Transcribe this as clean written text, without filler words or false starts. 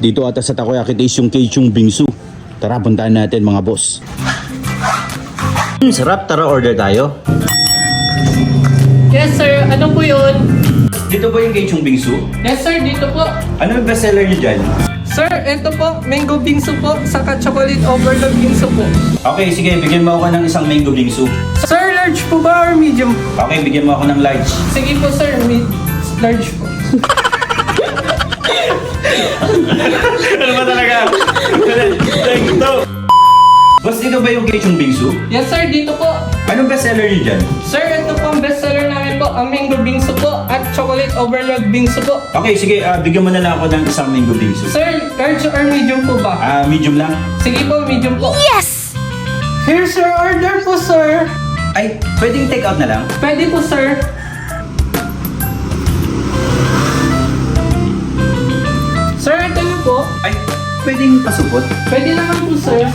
Dito ata sa Takoyaki Taste yung Keichung Bingsu. Tara, puntahan natin mga boss. Sarap, tara order tayo. Yes sir, ano po yun? Dito ba yung Keichung Bingsu? Yes sir, dito po. Ano yung bestseller nyo dyan? Sir, ito po, mango bingsu po, saka chocolate overload bingsu po. Okay, sige, bigyan mo ako ng isang mango bingsu. Sir, large po ba or medium? Okay, bigyan mo ako ng large. Sige po sir, large po. Ano ba talaga? Ito. Boss, dito ba yung Keichung Bingsu? Yes sir, dito po. Anong bestseller nyo dyan? Sir, ito po ang bestseller namin po, ang mango bingsu po at chocolate overload bingsu po. Okay, sige, bigyan mo na lang ako ng isang mango bingsu. Sir, large or medium po ba? Medium lang. Sige po, medium po. Yes! Here's your order po sir. Ay, pwedeng take out na lang? Pwede po sir. Sir, ito na po. Ay, pwedeng pasupot? Pwede naman po sir.